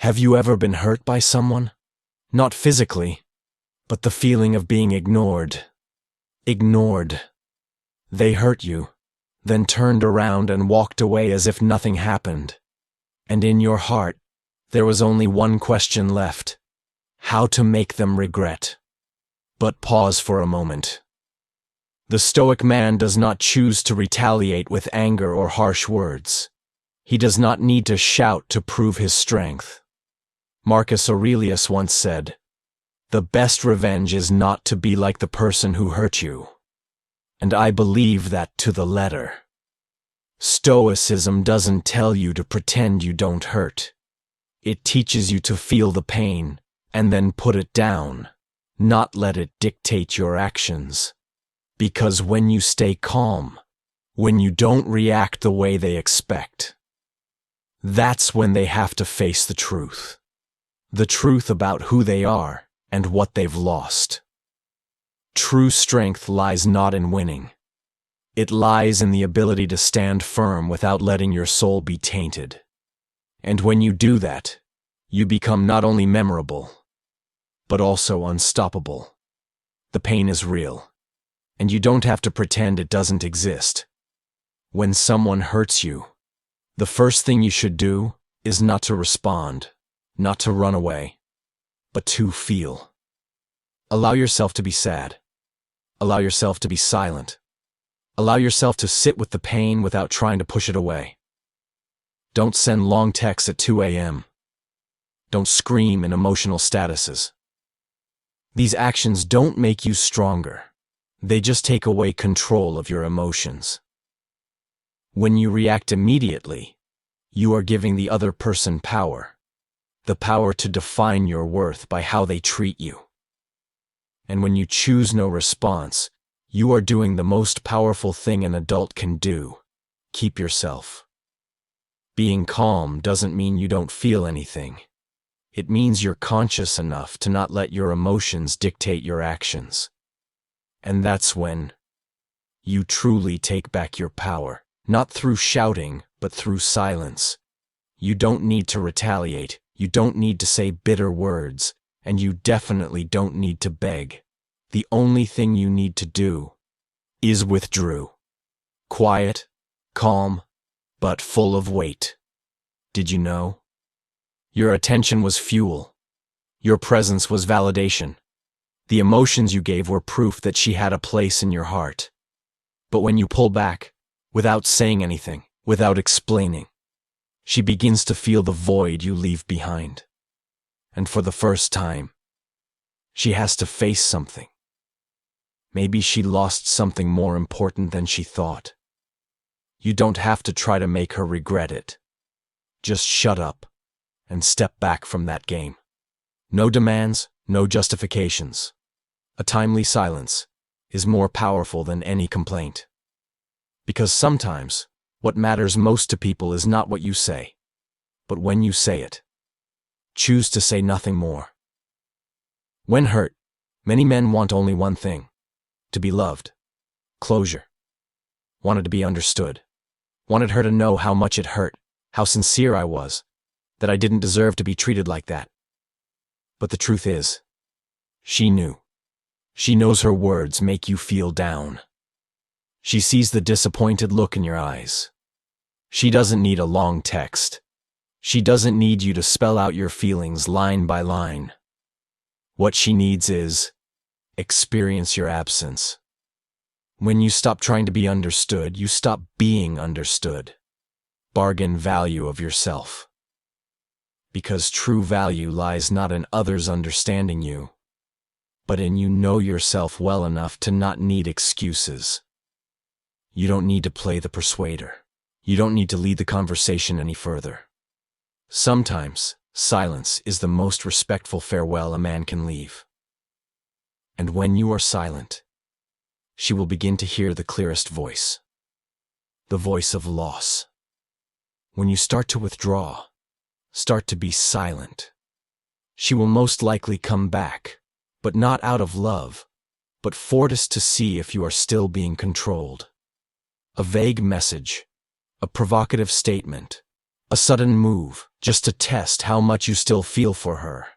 Have you ever been hurt by someone? Not physically, but the feeling of being ignored. Ignored. They hurt you, then turned around and walked away as if nothing happened. And in your heart, there was only one question left: how to make them regret. But pause for a moment. The Stoic man does not choose to retaliate with anger or harsh words. He does not need to shout to prove his strength. Marcus Aurelius once said, "The best revenge is not to be like the person who hurt you." And I believe that to the letter. Stoicism doesn't tell you to pretend you don't hurt. It teaches you to feel the pain, and then put it down, not let it dictate your actions. Because when you stay calm, when you don't react the way they expect, that's when they have to face the truth. The truth about who they are and what they've lost. True strength lies not in winning. It lies in the ability to stand firm without letting your soul be tainted. And when you do that, you become not only memorable, but also unstoppable. The pain is real, and you don't have to pretend it doesn't exist. When someone hurts you, the first thing you should do is not to respond, not to run away, but to feel. Allow yourself to be sad. Allow yourself to be silent. Allow yourself to sit with the pain without trying to push it away. Don't send long texts at 2 a.m. Don't scream in emotional statuses. These actions don't make you stronger. They just take away control of your emotions. When you react immediately, you are giving the other person power. The power to define your worth by how they treat you. And when you choose no response, you are doing the most powerful thing an adult can do: keep yourself. Being calm doesn't mean you don't feel anything. It means you're conscious enough to not let your emotions dictate your actions. And that's when you truly take back your power, not through shouting, but through silence. You don't need to retaliate. You don't need to say bitter words, and you definitely don't need to beg. The only thing you need to do is withdraw. Quiet, calm, but full of weight. Did you know? Your attention was fuel. Your presence was validation. The emotions you gave were proof that she had a place in your heart. But when you pull back, without saying anything, without explaining, she begins to feel the void you leave behind. And for the first time, she has to face something. Maybe she lost something more important than she thought. You don't have to try to make her regret it. Just shut up and step back from that game. No demands, no justifications. A timely silence is more powerful than any complaint. Because sometimes, what matters most to people is not what you say, but when you say it. Choose to say nothing more. When hurt, many men want only one thing: to be loved. Closure. Wanted to be understood. Wanted her to know how much it hurt, how sincere I was, that I didn't deserve to be treated like that. But the truth is, she knew. She knows her words make you feel down. She sees the disappointed look in your eyes. She doesn't need a long text. She doesn't need you to spell out your feelings line by line. What she needs is experience your absence. When you stop trying to be understood, you stop being understood. Bargain value of yourself. Because true value lies not in others understanding you, but in you know yourself well enough to not need excuses. You don't need to play the persuader. You don't need to lead the conversation any further. Sometimes, silence is the most respectful farewell a man can leave. And when you are silent, she will begin to hear the clearest voice. The voice of loss. When you start to withdraw, start to be silent, she will most likely come back, but not out of love, but forced to see if you are still being controlled. A vague message, a provocative statement, A sudden move, just to test how much you still feel for her.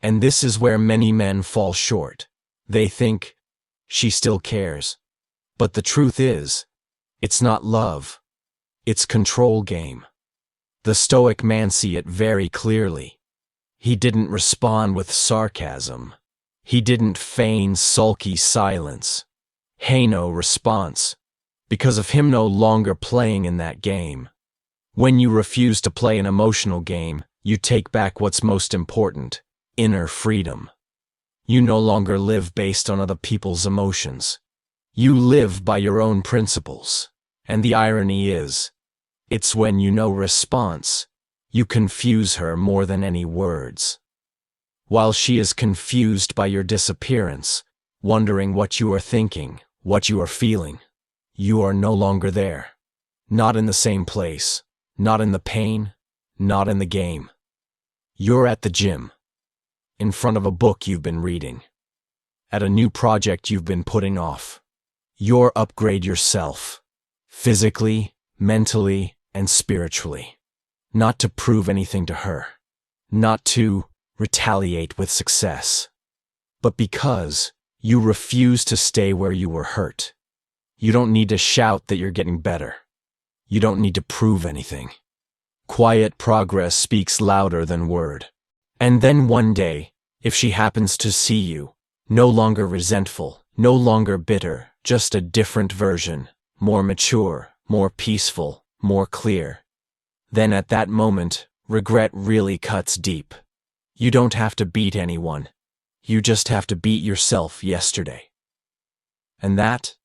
And this is where many men fall short. They think, she still cares. But the truth is, it's not love. It's control game. The Stoic man see it very clearly. He didn't respond with sarcasm. He didn't feign sulky silence. No response. Because of him no longer playing in that game. When you refuse to play an emotional game, you take back what's most important, inner freedom. You no longer live based on other people's emotions. You live by your own principles. And the irony is, it's when you know response, you confuse her more than any words. While she is confused by your disappearance, wondering what you are thinking, what you are feeling, you are no longer there. Not in the same place, not in the pain, not in the game. You're at the gym, in front of a book you've been reading, at a new project you've been putting off. You're upgrade yourself, physically, mentally, and spiritually. Not to prove anything to her, not to retaliate with success, but because you refuse to stay where you were hurt. You don't need to shout that you're getting better. You don't need to prove anything. Quiet progress speaks louder than word. And then one day, if she happens to see you, no longer resentful, no longer bitter, just a different version, more mature, more peaceful, more clear, then at that moment, regret really cuts deep. You don't have to beat anyone. You just have to beat yourself yesterday. And that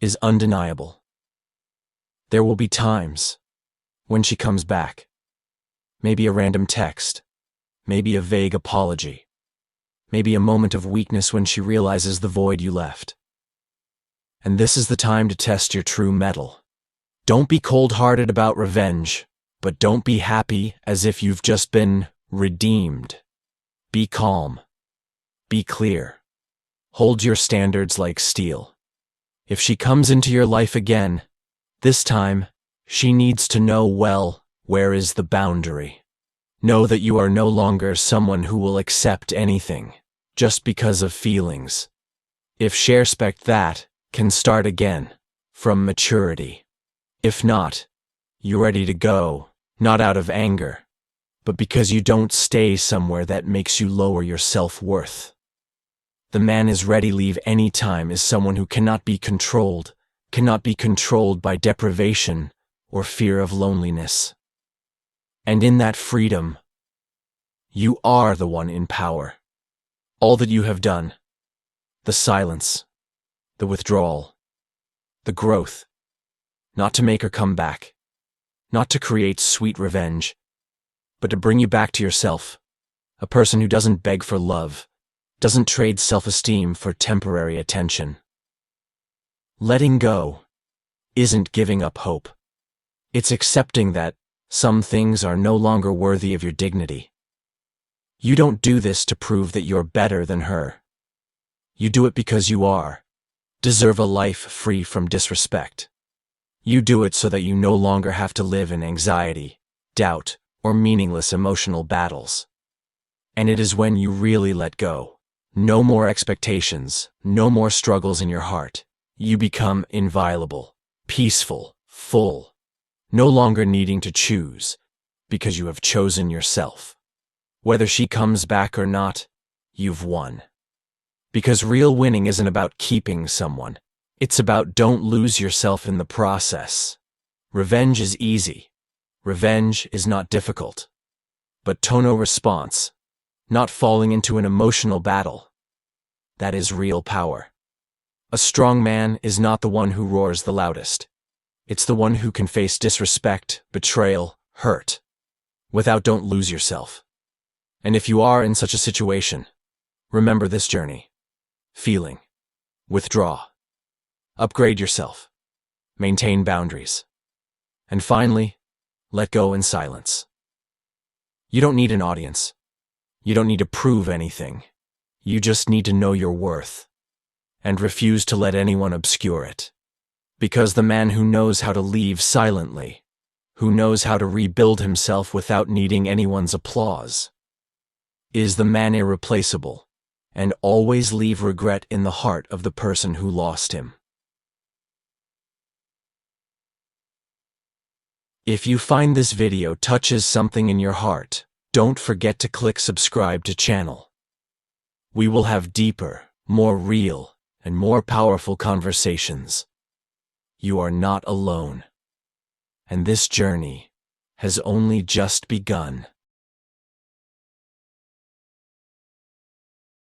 is undeniable. There will be times when she comes back. Maybe a random text. Maybe a vague apology. Maybe a moment of weakness when she realizes the void you left. And this is the time to test your true mettle. Don't be cold-hearted about revenge, but don't be happy as if you've just been redeemed. Be calm. Be clear. Hold your standards like steel. If she comes into your life again, this time, she needs to know well, where is the boundary. Know that you are no longer someone who will accept anything, just because of feelings. If she respects that, can start again, from maturity. If not, you're ready to go, not out of anger, but because you don't stay somewhere that makes you lower your self-worth. The man is ready to leave any time is someone who cannot be controlled by deprivation or fear of loneliness. And in that freedom, you are the one in power. All that you have done, the silence, the withdrawal, the growth, not to make her come back, not to create sweet revenge, but to bring you back to yourself, a person who doesn't beg for love, doesn't trade self-esteem for temporary attention. Letting go isn't giving up hope. It's accepting that some things are no longer worthy of your dignity. You don't do this to prove that you're better than her. You do it because you deserve a life free from disrespect. You do it so that you no longer have to live in anxiety, doubt, or meaningless emotional battles. And it is when you really let go. No more expectations, no more struggles in your heart. You become inviolable, peaceful, full, no longer needing to choose, because you have chosen yourself. Whether she comes back or not, you've won. Because real winning isn't about keeping someone. It's about don't lose yourself in the process. Revenge is easy. Revenge is not difficult. But tono response, not falling into an emotional battle, that is real power. A strong man is not the one who roars the loudest. It's the one who can face disrespect, betrayal, hurt, without don't lose yourself. And if you are in such a situation, remember this journey. Feeling. Withdraw. Upgrade yourself. Maintain boundaries. And finally, let go in silence. You don't need an audience. You don't need to prove anything. You just need to know your worth. And refuse to let anyone obscure it. Because the man who knows how to leave silently who knows how to rebuild himself without needing anyone's applause. Is the man irreplaceable, and always leave regret in the heart of the person who lost him. If you find this video touches something in your heart, don't forget to click subscribe to channel. We will have deeper, more real, and more powerful conversations. You are not alone. And this journey has only just begun.